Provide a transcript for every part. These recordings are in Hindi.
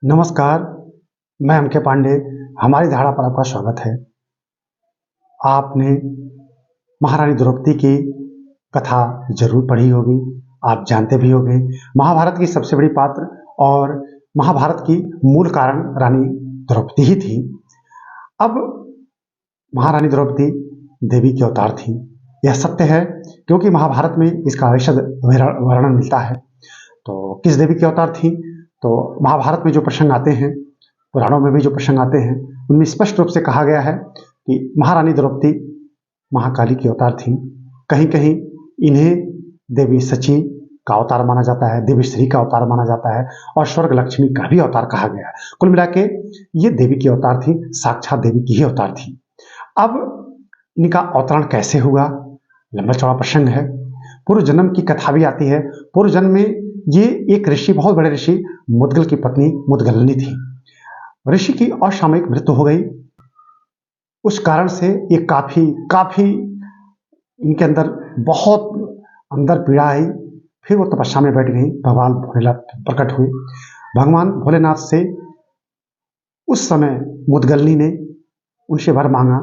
नमस्कार, मैं एम के पांडे। हमारी धारा पर आपका स्वागत है। आपने महारानी द्रौपदी की कथा जरूर पढ़ी होगी, आप जानते भी होंगे। महाभारत की सबसे बड़ी पात्र और महाभारत की मूल कारण रानी द्रौपदी ही थी। अब महारानी द्रौपदी देवी के अवतार थी, यह सत्य है, क्योंकि महाभारत में इसका विशद वर्णन मिलता है। तो किस देवी के अवतार थी? तो महाभारत में जो प्रसंग आते हैं, पुराणों में भी जो प्रसंग आते हैं, उनमें स्पष्ट रूप से कहा गया है कि महारानी द्रौपदी महाकाली की अवतार थी। कहीं कहीं इन्हें देवी सची का अवतार माना जाता है, देवी श्री का अवतार माना जाता है और स्वर्ग लक्ष्मी का भी अवतार कहा गया है। कुल मिला के ये देवी की अवतार थी, साक्षात देवी की ही अवतार थी। अब इनका अवतरण कैसे हुआ, लंबा चौड़ा प्रसंग है। पूर्व जन्म की कथा भी आती है। पूर्व जन्म में ये एक ऋषि, बहुत बड़े ऋषि मुदगल की पत्नी मुदगलनी थी। ऋषि की असामयिक मृत्यु हो गई। उस कारण से ये काफी इनके अंदर बहुत अंदर पीड़ा आई। फिर वो तपस्या में बैठ गई। भगवान भोलेनाथ प्रकट हुए। भगवान भोलेनाथ से उस समय मुदगलनी ने उनसे वर मांगा।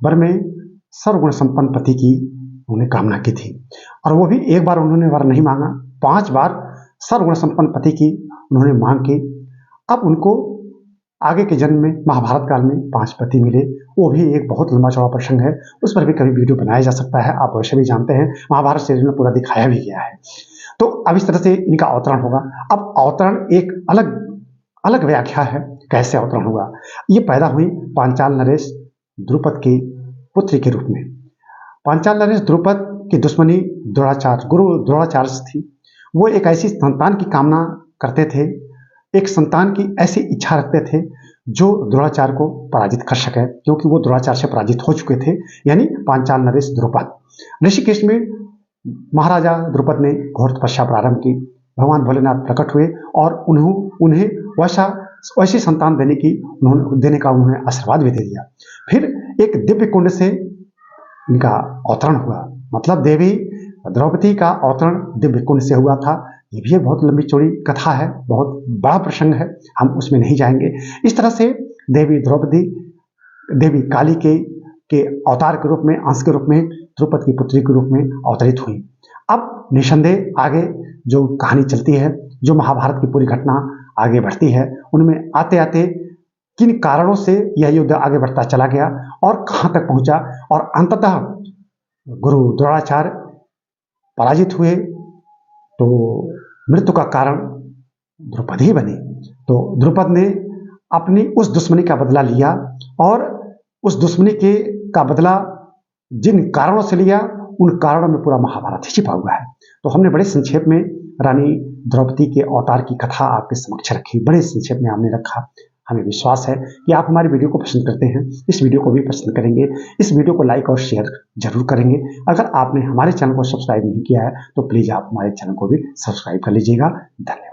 वर में सर्वगुण संपन्न पति की उन्होंने कामना की थी, और वो भी एक बार उन्होंने वर नहीं मांगा, 5 बार सर्वगुण संपन्न पति की उन्होंने मांग की। अब उनको आगे के जन्म में महाभारत काल में 5 पति मिले। वो भी एक बहुत लंबा चौड़ा प्रसंग है, उस पर भी कभी वीडियो बनाया जा सकता है। आप वैसे भी जानते हैं, महाभारत सीरीज में पूरा दिखाया भी गया है। तो अब इस तरह से इनका अवतरण होगा। अब अवतरण एक अलग व्याख्या है, कैसे अवतरण हुआ। ये पैदा हुई पांचाल नरेश द्रुपद की पुत्री के रूप में। पांचाल नरेश द्रुपद की दुश्मनी द्रोणाचार्य, गुरु द्रोणाचार्य से थी। वो एक ऐसी संतान की कामना करते थे, एक संतान की ऐसी इच्छा रखते थे जो द्रोणाचार्य को पराजित कर सके, क्योंकि वो द्रोणाचार्य से पराजित हो चुके थे, यानी पांचाल नरेश द्रुपद। ऋषिकेश में महाराजा द्रुपद ने घोर तपस्या प्रारंभ की। भगवान भोलेनाथ प्रकट हुए और उन्हें वैसी संतान देने का उन्होंने आशीर्वाद भी दे दिया। फिर एक दिव्य कुंड से इनका अवतरण हुआ, मतलब देवी द्रौपदी का अवतरण दिव्य कुंड से हुआ था। ये भी एक बहुत लंबी चौड़ी कथा है, बहुत बड़ा प्रसंग है, हम उसमें नहीं जाएंगे। इस तरह से देवी द्रौपदी देवी काली के अवतार के रूप में, अंश के रूप में, द्रुपद की पुत्री के रूप में अवतरित हुई। अब निसंदेह आगे जो कहानी चलती है, जो महाभारत की पूरी घटना आगे बढ़ती है, उनमें आते आते किन कारणों से यह युद्ध आगे बढ़ता चला गया और कहां तक पहुंचा, और अंततः गुरु द्रोणाचार्य पराजित हुए, तो मृत्यु का कारण द्रुपद ही बनी। तो द्रुपद ने अपनी उस दुश्मनी का बदला लिया, और उस दुश्मनी का बदला जिन कारणों से लिया, उन कारणों में पूरा महाभारत ही छिपा हुआ है। तो हमने बड़े संक्षेप में रानी द्रौपदी के अवतार की कथा आपके समक्ष रखी, बड़े संक्षेप में हमने रखा। हमें विश्वास है कि आप हमारी वीडियो को पसंद करते हैं, इस वीडियो को भी पसंद करेंगे। इस वीडियो को लाइक और शेयर जरूर करेंगे। अगर आपने हमारे चैनल को सब्सक्राइब नहीं किया है तो प्लीज़ आप हमारे चैनल को भी सब्सक्राइब कर लीजिएगा। धन्यवाद।